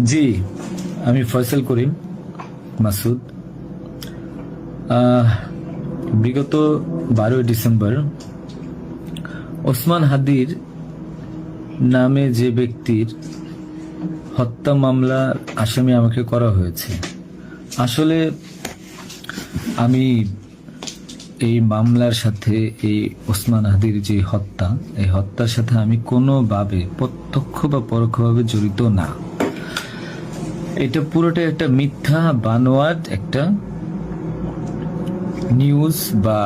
জি, আমি ফয়সাল করিম মাসুদ। আহ, বিগত 12ই ডিসেম্বর ওসমান হাদির নামে যে ব্যক্তির হত্যা মামলার আসামি আমাকে করা হয়েছে। আসলে আমি এই মামলার সাথে, এই ওসমান হাদির যে হত্যা, এই হত্যার সাথে আমি কোনোভাবে প্রত্যক্ষ বা পরোক্ষভাবে জড়িত না। এটা পুরোটা একটা মিথ্যা বানোয়াট একটা নিউজ বা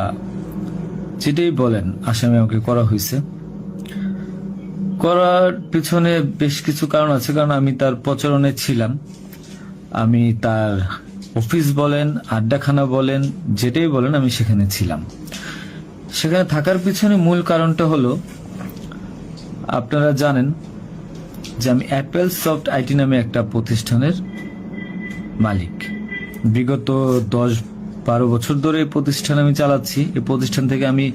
যেটাই বলেন আসামি আমাকে করা হয়েছে। করার পিছনে বেশ কিছু কারণ আছে, কারণ আমি তার প্রচারণে ছিলাম। আমি তার অফিস বলেন, আড্ডাখানা বলেন, যেটাই বলেন আমি সেখানে ছিলাম। সেখানে থাকার পিছনে মূল কারণটা হলো, আপনারা জানেন যে আমি অ্যাপেল সফট আইটি নামে একটা প্রতিষ্ঠানের মালিক। বিগত 10-12 বছর ধরে এই প্রতিষ্ঠান আমি চালাচ্ছি। এই প্রতিষ্ঠান থেকে আমি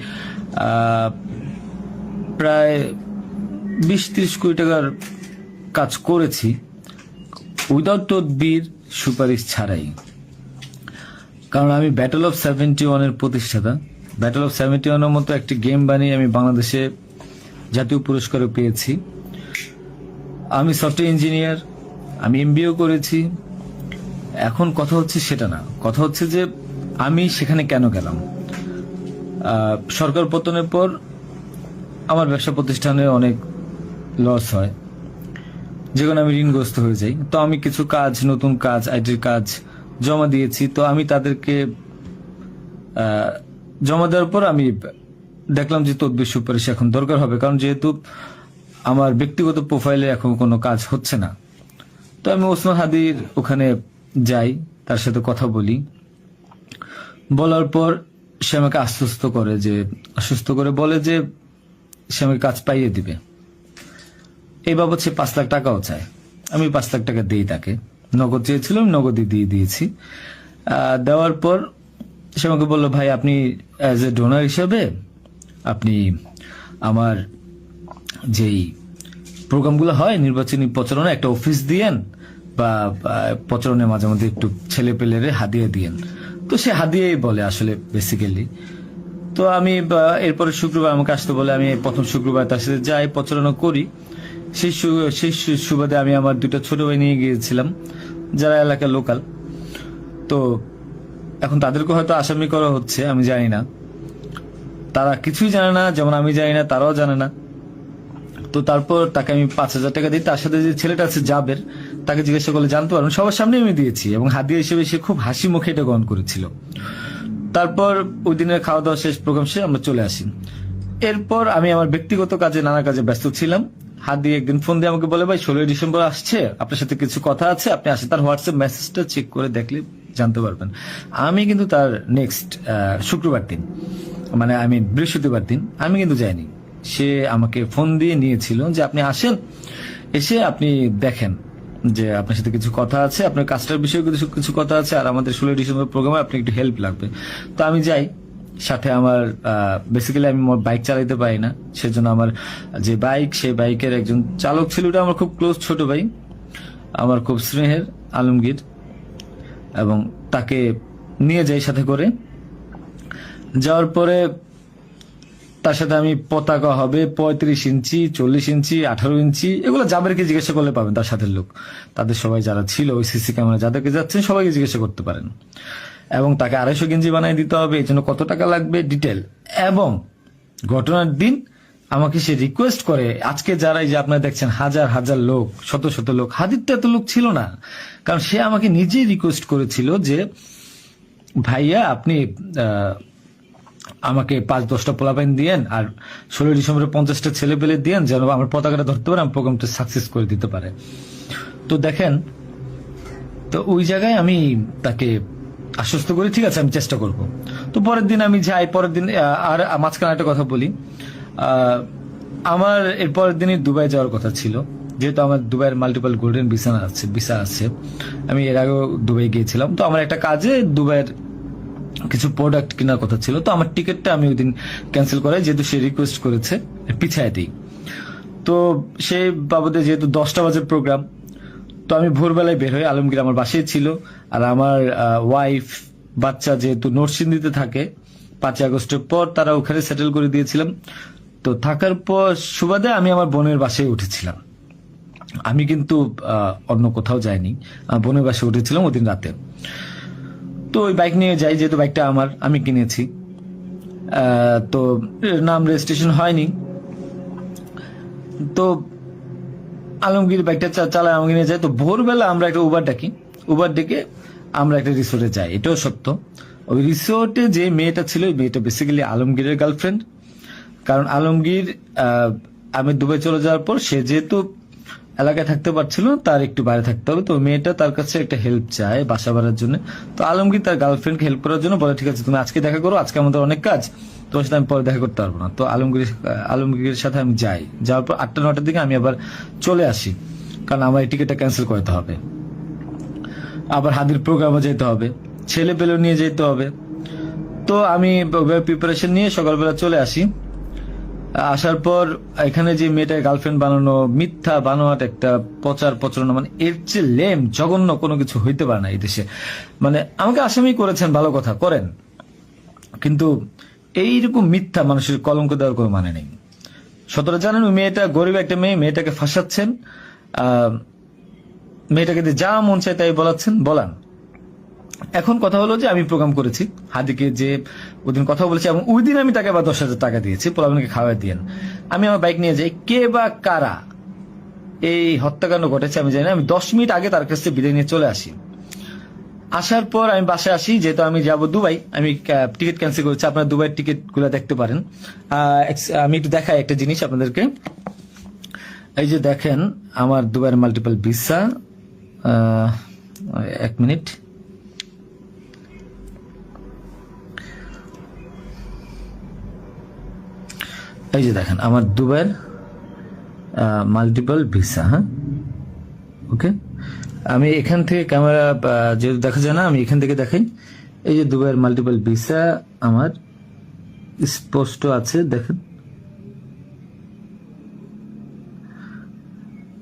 প্রায় 20-30 কোটি টাকার কাজ করেছি উইদাউট তদবির, সুপারিশ ছাড়াই। কারণ আমি ব্যাটল অফ 71-এর প্রতিষ্ঠাতা। ব্যাটল অফ 71-এর মতো একটি গেম বানিয়ে আমি বাংলাদেশে জাতীয় পুরস্কারও পেয়েছি। আমি সফটওয়্যার ইঞ্জিনিয়ার, আমি এমবিএও করেছি। এখন কথা হচ্ছে সেটা না, কথা হচ্ছে যে আমি সেখানে কেন গেলাম। সরকার পতনের পর আমার ব্যবসা প্রতিষ্ঠানে অনেক লস হয়, যেখানে আমি ঋণগ্রস্ত হয়ে যাই। তো আমি কিছু কাজ, নতুন কাজ, আইটির কাজ জমা দিয়েছি। তো আমি তাদেরকে জমা দেওয়ার পর আমি দেখলাম যে তদবির সুপারিশ এখন দরকার হবে, কারণ যেহেতু আমার ব্যক্তিগত প্রোফাইলে এখন কোনো কাজ হচ্ছে না। তো আমি ওসমান হাদির ওখানে যাই, তার সাথে কথা বলি। বলার পর সে আমাকে আশ্বস্ত করে বলে যে সে আমাকে কাজ পাইয়ে দিবে। এই বাবদ সে 5 লাখ টাকাও চায়। আমি 5 লাখ টাকা দিই তাকে। নগদ চেয়েছিল, আমি নগদই দিয়ে দিয়েছি। দেওয়ার পর সে আমাকে বললো, ভাই আপনি অ্যাজ এ ডোনার হিসাবে আপনি আমার যেই প্রোগ্রামগুলো হয় নির্বাচনী প্রচারণা, একটা অফিস দিয়েন, বা প্রচারণে মাঝে মধ্যে একটু ছেলে পেলেরে হাদিয়া দিয়েন। তো সে হাদিয়াই বলে আসলে বেসিক্যালি। তো আমি এরপরে শুক্রবার আমাকে আসতে বলে, আমি প্রথম শুক্রবার তার সাথে যাই, প্রচারণা করি। সেই সুবাদে আমি আমার 2টা ছোট ভাই নিয়ে গিয়েছিলাম, যারা এলাকার লোকাল। তো এখন তাদেরকে হয়তো আসামি করা হচ্ছে, আমি জানি না। তারা কিছুই জানে না, যেমন আমি জানি না, তারাও জানে না। তো তারপর তাকে আমি 5,000 টাকা দিই। তার সাথে যে ছেলেটা আছে জাবের, তাকে জিজ্ঞাসা করলে জানতে পারবেন, সবার সামনে আমি দিয়েছি, এবং হাদিয়া হিসেবে সে খুব হাসি মুখে এটা গ্রহণ করেছিল। তারপর ওই দিনের খাওয়া দাওয়া শেষ, প্রোগ্রাম শেষ, আমরা চলে আসি। এরপর আমি আমার ব্যক্তিগত কাজে, নানা কাজে ব্যস্ত ছিলাম। হাদি একদিন ফোন দিয়ে আমাকে বলে, ভাই 16ই ডিসেম্বর আসছে, আপনার সাথে কিছু কথা আছে, আপনি আসেন। তার হোয়াটসঅ্যাপ মেসেজটা চেক করে দেখলে জানতে পারবেন। আমি কিন্তু তার নেক্সট শুক্রবার দিন, মানে আমি বৃহস্পতিবার দিন আমি কিন্তু যাইনি। সে আমাকে ফোন দিয়ে নিয়েছিল যে আপনি আসেন, এসে আপনি দেখেন যে আপনার সাথে কিছু কথা আছে, আপনার কাজটার বিষয়ে কিছু কথা আছে, আর আমাদের 16ই ডিসেম্বর প্রোগ্রামে আপনি একটু হেল্প লাগবে। তো আমি যাই। সাথে আমার বেসিক্যালি আমি বাইক চালাইতে পারি না, সেজন্য আমার যে বাইক, সেই বাইকের একজন চালক ছিল, ওটা আমার খুব ক্লোজ ছোট ভাই, আমার খুব স্নেহের, আলমগীর। এবং তাকে নিয়ে যাই সাথে করে। যাওয়ার পরে তার সাথে আমি, পতাকা হবে 35 ইঞ্চি, 40 ইঞ্চি, 18 ইঞ্চি, এগুলো জাবেরকে জিজ্ঞাসা করলে পাবেন, তার সাথে লোক, তাদের সবাই যারা ছিল ওই সিসি ক্যামেরা যাদেরকে যাচ্ছেন সবাইকে জিজ্ঞাসা করতে পারেন। এবং তাকে 250 গেঞ্জি বানিয়ে দিতে হবে, এই জন্য কত টাকা লাগবে ডিটেল। এবং ঘটনার দিন আমাকে সে রিকোয়েস্ট করে, আজকে যারা এই যে আপনারা দেখছেন হাজার হাজার লোক, শত শত লোক, হাদির তো এত লোক ছিল না, কারণ সে আমাকে নিজেই রিকোয়েস্ট করেছিল যে ভাইয়া আপনি আমাকে 5-10টা পোলাপাইন দিয়েন, আর 16ই ডিসেম্বরে 50টা ছেলে পেলে দিয়েন, যেন আমার পতাকাটা ধরতে পারে, আমার প্রোগ্রামটা সাকসেস করে দিতে পারে। তো দেখেন, তো ওই জায়গায় আমি তাকে আশ্বস্ত করি, ঠিক আছে আমি চেষ্টা করব। তো পরের দিন আমি যাই। পরের দিন আর মাঝখানে একটা কথা বলি, আমার এর পরের দিনই দুবাই যাওয়ার কথা ছিল, যেহেতু আমার দুবাইয়ের মাল্টিপল গোল্ডেন ভিসা আছে। আমি এর আগেও দুবাই গিয়েছিলাম। তো আমার একটা কাজে দুবাইয়ের কিছু প্রোডাক্ট কেনার কথা ছিল। তো আমার টিকিটটা আমি ওই দিন ক্যান্সেল করাই, যেহেতু সে রিকোয়েস্ট করেছে, পিছায় দিই। তো সেই বাবদে যেহেতু 10টা বাজে প্রোগ্রাম, তো আমি ভোরবেলায় বের হই, আলমগীর আমার বাসায় ছিল। আর আমার ওয়াইফ, বাচ্চা যেহেতু নরসিংদীতে থাকে, 5 আগস্টের পর তারা ওখানে সেটেল করে দিয়েছিলাম। তো থাকার পর সুবাদে আমি আমার বোনের বাসায় উঠেছিলাম। আমি কিন্তু অন্য কোথাও যাইনি, আমার বোনের বাসায় উঠেছিলাম ওদিন রাতে। তো ওই বাইক নিয়ে যাই, যেহেতু বাইকটা আমি কিনেছি। তো নাম রেজিস্ট্রেশন হয়নি। তো আলমগীর বাইকটা চালায়, আমাকে নিয়ে যায়। তো ভোরবেলা আমরা একটা উবার ডেকে আমরা একটা রিসোর্টে যাই। এটাও সত্য, ওই রিসোর্টে যে মেয়েটা ছিল, ওই মেয়েটা বেসিক্যালি আলমগীরের গার্লফ্রেন্ড। কারণ আলমগীর আমি দুবাই চলে যাওয়ার পর সে যেহেতু এলাকায় থাকতে পারছিল না, তার একটু বাইরে থাকতে হবে। তো মেয়েটা তার কাছে একটা হেল্প চায় বাসা ভাড়ার জন্য। তো আলমগীর তার গার্লফ্রেন্ডকে হেল্প করার জন্য বলে, ঠিক আছে তুমি আজকে দেখা করো, আজকে আমাদের অনেক কাজ, তোমার সাথে আমি পরে দেখা করতে পারবো না। তো আলমগীরের সাথে আমি যাই। যাওয়ার পর 8টা-9টার দিকে আমি আবার চলে আসি, কারণ আমার এই টিকিটটা ক্যান্সেল করতে হবে। আবার হাদির প্রোগ্রামে যেতে হবে, ছেলে পেলেও নিয়ে যেতে হবে। তো আমি প্রিপারেশন নিয়ে সকালবেলা চলে আসি। আসার পর এখানে যে মেয়েটা গার্লফ্রেন্ড বানানো, মিথ্যা বানোয়াট একটা প্রচারণা, মানে এর চেয়ে লেম জঘন্য কোনো কিছু হইতে পারে না এই দেশে। মানে আমাকে আসামি করেছেন, ভালো কথা করেন, কিন্তু এইরকম মিথ্যা মানুষের কলঙ্ক দেওয়ার কোনো মানে নেই। সতরা জানেন, ওই মেয়েটা গরিব একটা মেয়ে, মেয়েটাকে ফাঁসাচ্ছেন, মেয়েটাকে দিয়ে যা মন চায় তাই বলান। এখন কথা হলো যে আমি প্রোগ্রাম করেছি, হাদিকে যে ওদিন কথা বলেছি, এবং ওই দিন আমি তাকে আবার 10,000 টাকা দিয়েছি, পোলাপানকে খাওয়া দিয়েন। আমি আমার বাইক নিয়ে যাই, কে বা কারা এই হত্যাকাণ্ড ঘটেছে আমি জানি না। আমি 10 মিনিট আগে তার কাছে বিদায় নিয়ে চলে আসি। আসার পর আমি বাসায় আসি, যেহেতু আমি যাব দুবাই, আমি টিকিট ক্যান্সেল করেছি। আপনারা দুবাইয়ের টিকিট গুলো দেখতে পারেন। আমি একটু দেখাই একটা জিনিস আপনাদেরকে। এই যে দেখেন আমার দুবাইয়ের মাল্টিপল ভিসা। 1 মিনিট। এই যে দেখেন আমার দুবাইয়ের মাল্টিপল ভিসা। হ্যাঁ, ওকে। আমি এখান থেকে ক্যামেরা যেহেতু দেখা যায় না, আমি এখান থেকে দেখাই। এই যে দুবাইয়ের মাল্টিপল ভিসা আমার স্পষ্ট আছে, দেখেন।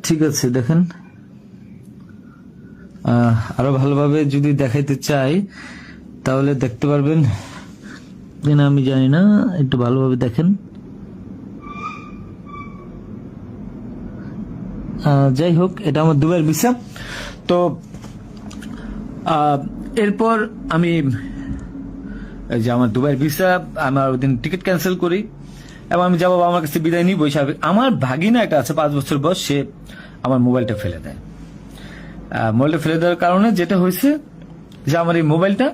ঠিক আছে, দেখেন। আরো ভালোভাবে যদি দেখাইতে চাই তাহলে দেখতে পারবেন কিনা আমি জানি না, একটু ভালোভাবে দেখেন। যাই হোক, এটা আমার দুবাইয়ের ভিসা। তো এরপর আমি এই যে আমার দুবাইয়ের ভিসা, আমার ওদিন টিকিট ক্যান্সেল করি এবং আমি যাবো আমার কাছে বিদায় নিই। বৈশাখ আমার ভাগিনা একটা আছে 5 বছর বয়স, সে আমার মোবাইলটা ফেলে দেয়। মোবাইলটা ফেলে দেওয়ার কারণে যেটা হয়েছে যে আমার এই মোবাইলটা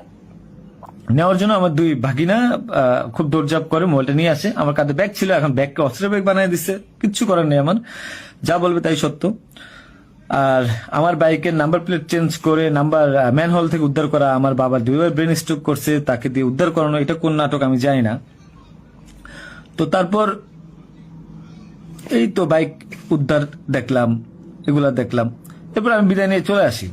নেওয়ার জন্য আমার 2 ভাগিনা খুব দৌড়ঝাঁপ করে মোবাইলটা নিয়ে আসে। আমার কাঁধে ব্যাগ ছিল, এখন ব্যাগকে অস্ত্রের ব্যাগ বানিয়ে দিচ্ছে, কিচ্ছু করার নেই আমার, যা বলবে তাই সত্য। আর আমার বাইকের নাম্বার প্লেট চেঞ্জ করে নাম্বার ম্যানহোল থেকে উদ্ধার করা, আমার বাবা 2বার ব্রেন স্ট্রোক করছে, তাকে দিয়ে উদ্ধার করানো, এটা কোন নাটক আমি জানি না। তো তারপর এই তো বাইক উদ্ধার দেখলাম, এগুলা দেখলাম। এরপর আমি বিদায় নিয়ে চলে আসি।